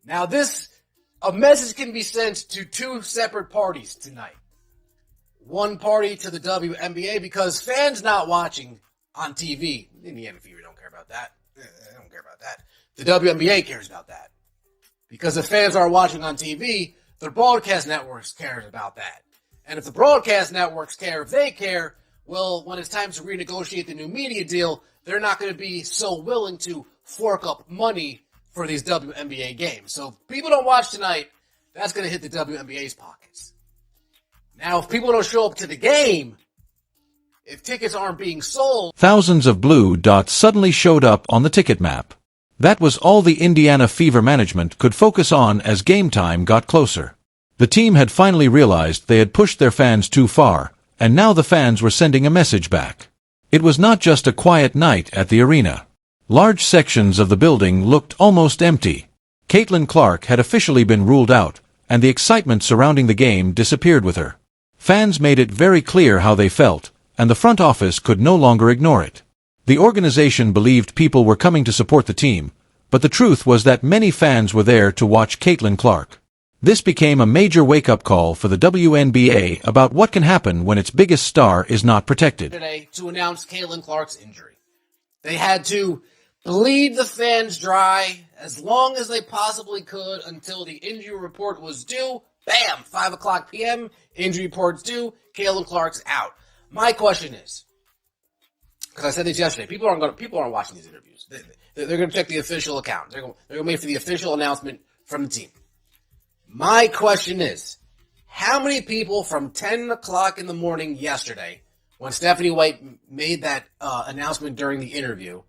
Now a message can be sent to two separate parties tonight. One party to the WNBA because fans not watching on TV, Indiana Fever don't care about that. They don't care about that. The WNBA cares about that. Because if fans are watching on TV, the broadcast networks cares about that. And if the broadcast networks care, if they care, well, when it's time to renegotiate the new media deal, they're not going to be so willing to fork up money for these WNBA games. So if people don't watch tonight, that's going to hit the WNBA's pockets. Now, if people don't show up to the game, if tickets aren't being sold... Thousands of blue dots suddenly showed up on the ticket map. That was all the Indiana Fever management could focus on as game time got closer. The team had finally realized they had pushed their fans too far, and now the fans were sending a message back. It was not just a quiet night at the arena. Large sections of the building looked almost empty. Caitlin Clark had officially been ruled out, and the excitement surrounding the game disappeared with her. Fans made it very clear how they felt, and the front office could no longer ignore it. The organization believed people were coming to support the team, but the truth was that many fans were there to watch Caitlin Clark. This became a major wake-up call for the WNBA about what can happen when its biggest star is not protected. Today, to announce Caitlin Clark's injury. They had to bleed the fans dry as long as they possibly could until the injury report was due. Bam! 5 o'clock p.m., injury report's due, Caitlin Clark's out. My question is, because I said this yesterday, people aren't watching these interviews. They're going to check the official account. They're going to wait for the official announcement from the team. My question is, how many people from 10 o'clock in the morning yesterday, when Stephanie White made that announcement during the interview,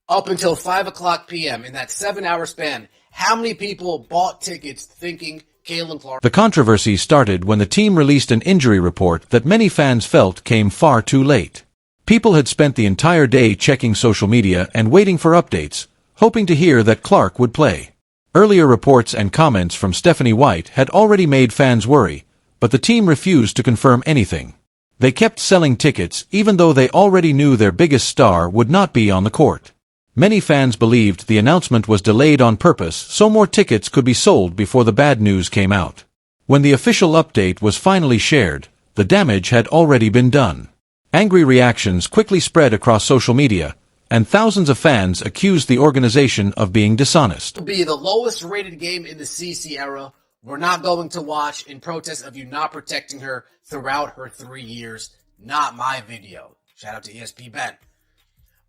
up until 5 o'clock p.m., in that 7-hour span, how many people bought tickets thinking Caitlin Clark? The controversy started when the team released an injury report that many fans felt came far too late. People had spent the entire day checking social media and waiting for updates, hoping to hear that Clark would play. Earlier reports and comments from Stephanie White had already made fans worry, but the team refused to confirm anything. They kept selling tickets even though they already knew their biggest star would not be on the court. Many fans believed the announcement was delayed on purpose so more tickets could be sold before the bad news came out. When the official update was finally shared, the damage had already been done. Angry reactions quickly spread across social media, and thousands of fans accused the organization of being dishonest. To be the lowest rated game in the CC era, we're not going to watch in protest of you not protecting her throughout her 3 years. Not my video. Shout out to ESP Ben.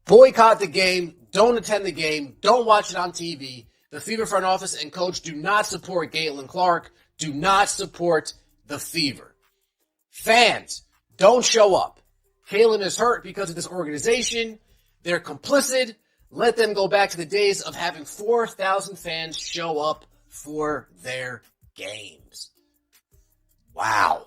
Boycott the game, don't attend the game, don't watch it on TV. The Fever front office and coach do not support Caitlin Clark, do not support the Fever. Fans, don't show up. Caitlin is hurt because of this organization. They're complicit. Let them go back to the days of having 4,000 fans show up for their games. Wow.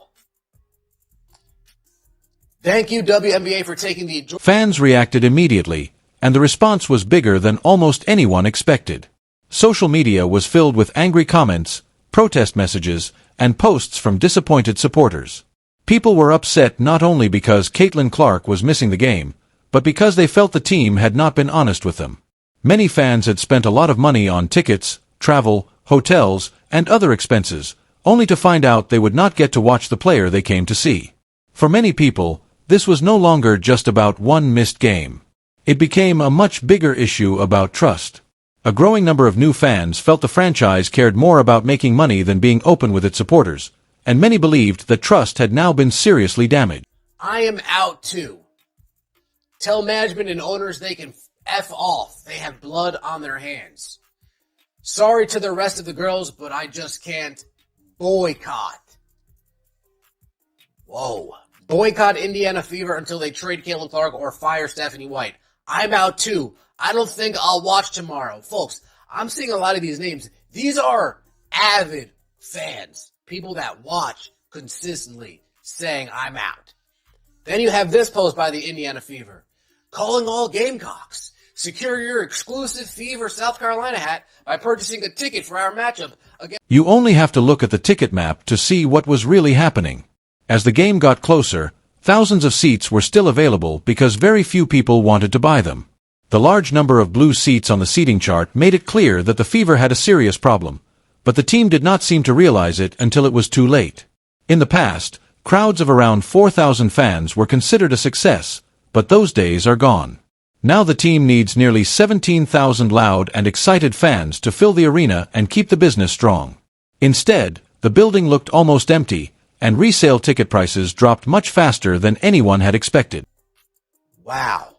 Thank you, WNBA, for taking the... Fans reacted immediately, and the response was bigger than almost anyone expected. Social media was filled with angry comments, protest messages, and posts from disappointed supporters. People were upset not only because Caitlin Clark was missing the game, but because they felt the team had not been honest with them. Many fans had spent a lot of money on tickets, travel, hotels, and other expenses, only to find out they would not get to watch the player they came to see. For many people, this was no longer just about one missed game. It became a much bigger issue about trust. A growing number of new fans felt the franchise cared more about making money than being open with its supporters, and many believed that trust had now been seriously damaged. I am out too. Tell management and owners they can F off. They have blood on their hands. Sorry to the rest of the girls, but I just can't. Boycott. Whoa. Boycott Indiana Fever until they trade Caitlin Clark or fire Stephanie White. I'm out too. I don't think I'll watch tomorrow. Folks, I'm seeing a lot of these names. These are avid fans. People that watch consistently saying I'm out. Then you have this post by the Indiana Fever. Calling all Gamecocks. Secure your exclusive Fever South Carolina hat by purchasing a ticket for our matchup against... You only have to look at the ticket map to see what was really happening. As the game got closer, thousands of seats were still available because very few people wanted to buy them. The large number of blue seats on the seating chart made it clear that the Fever had a serious problem, But the team did not seem to realize it until it was too late. In the past, crowds of around 4,000 fans were considered a success, but those days are gone. Now the team needs nearly 17,000 loud and excited fans to fill the arena and keep the business strong. Instead, the building looked almost empty, and resale ticket prices dropped much faster than anyone had expected. Wow.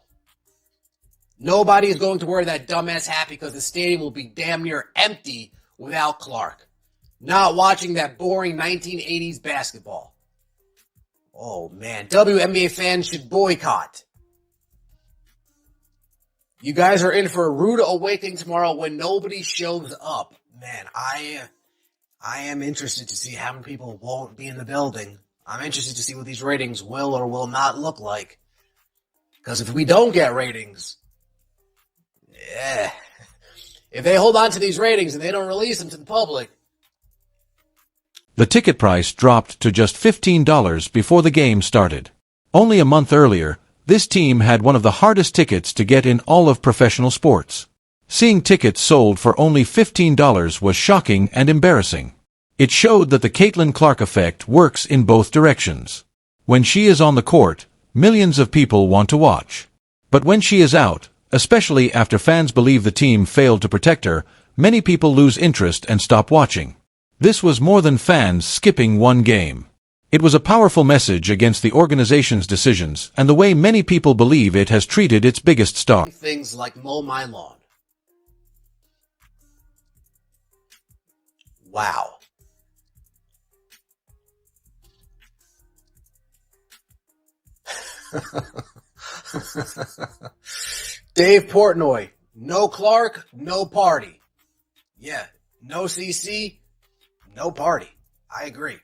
Nobody is going to wear that dumbass hat because the stadium will be damn near empty without Clark. Not watching that boring 1980s basketball. Oh man, WNBA fans should boycott. You guys are in for a rude awakening tomorrow when nobody shows up. Man, I am interested to see how many people won't be in the building. I'm interested to see what these ratings will or will not look like. Because if we don't get ratings, if they hold on to these ratings and they don't release them to the public. The ticket price dropped to just $15 before the game started. Only a month earlier, this team had one of the hardest tickets to get in all of professional sports. Seeing tickets sold for only $15 was shocking and embarrassing. It showed that the Caitlin Clark effect works in both directions. When she is on the court, millions of people want to watch. But when she is out, especially after fans believe the team failed to protect her, many people lose interest and stop watching. This was more than fans skipping one game. It was a powerful message against the organization's decisions and the way many people believe it has treated its biggest star. Things like mow my lawn. Wow. Dave Portnoy, no Clark, no party. Yeah, no CC, no party. I agree.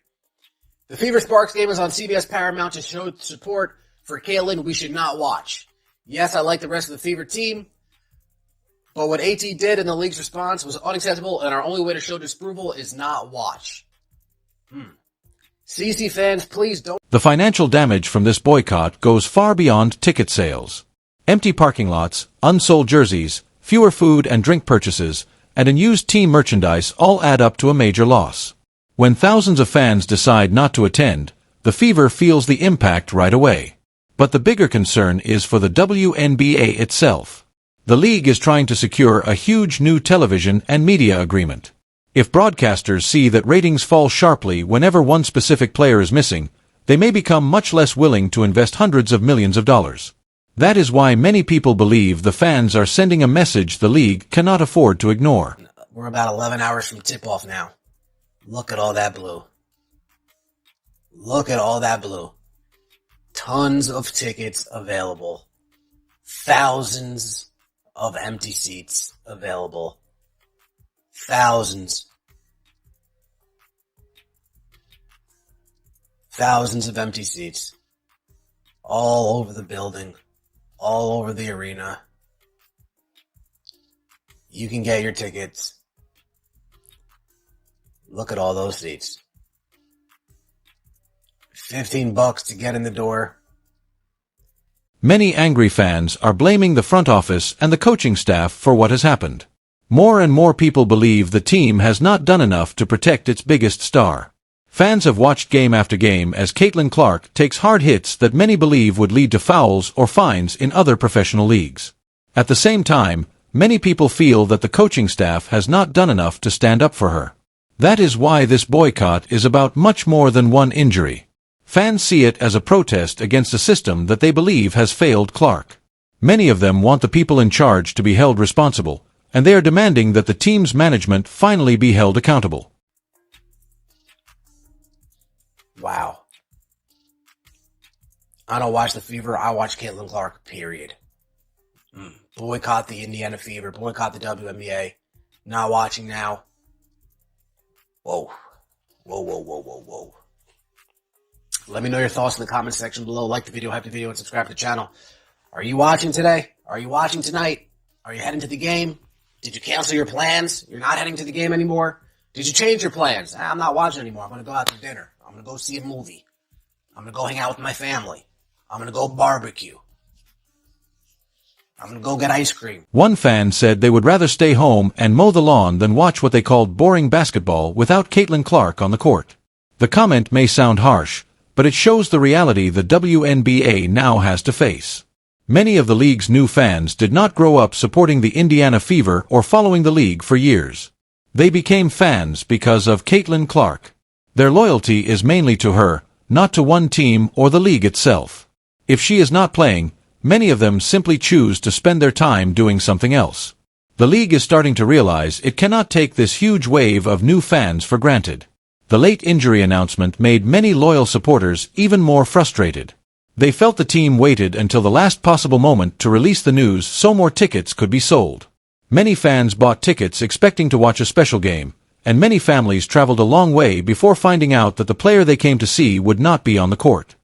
The Fever Sparks game is on CBS Paramount to show support for Caitlin we should not watch. Yes, I like the rest of the Fever team, but what AT did in the league's response was unacceptable, and our only way to show disapproval is not watch. CC fans, please don't. The financial damage from this boycott goes far beyond ticket sales. Empty parking lots, unsold jerseys, fewer food and drink purchases, and unused team merchandise all add up to a major loss. When thousands of fans decide not to attend, the Fever feels the impact right away. But the bigger concern is for the WNBA itself. The league is trying to secure a huge new television and media agreement. If broadcasters see that ratings fall sharply whenever one specific player is missing, they may become much less willing to invest hundreds of millions of dollars. That is why many people believe the fans are sending a message the league cannot afford to ignore. We're about 11 hours from tip-off now. Look at all that blue. Look at all that blue. Tons of tickets available. Thousands of empty seats available. Thousands. Thousands of empty seats. All over the building. All over the arena. You can get your tickets. Look at all those seats. $15 to get in the door. Many angry fans are blaming the front office and the coaching staff for what has happened. More and more people believe the team has not done enough to protect its biggest star. Fans have watched game after game as Caitlin Clark takes hard hits that many believe would lead to fouls or fines in other professional leagues. At the same time, many people feel that the coaching staff has not done enough to stand up for her. That is why this boycott is about much more than one injury. Fans see it as a protest against a system that they believe has failed Clark. Many of them want the people in charge to be held responsible, and they are demanding that the team's management finally be held accountable. Wow. I don't watch the Fever, I watch Caitlin Clark, period. Boycott the Indiana Fever, boycott the WNBA. Not watching now. Whoa. Whoa. Let me know your thoughts in the comment section below. Like the video, hype the video, and subscribe to the channel. Are you watching today? Are you watching tonight? Are you heading to the game? Did you cancel your plans? You're not heading to the game anymore? Did you change your plans? I'm not watching anymore. I'm going to go out to dinner. I'm going to go see a movie. I'm going to go hang out with my family. I'm going to go barbecue. I'm gonna go get ice cream. One fan said they would rather stay home and mow the lawn than watch what they called boring basketball without Caitlin Clark on the court. The comment may sound harsh, but it shows the reality the WNBA now has to face. Many of the league's new fans did not grow up supporting the Indiana Fever or following the league for years. They became fans because of Caitlin Clark. Their loyalty is mainly to her, not to one team or the league itself. If she is not playing, many of them simply choose to spend their time doing something else. The league is starting to realize it cannot take this huge wave of new fans for granted. The late injury announcement made many loyal supporters even more frustrated. They felt the team waited until the last possible moment to release the news so more tickets could be sold. Many fans bought tickets expecting to watch a special game, and many families traveled a long way before finding out that the player they came to see would not be on the court.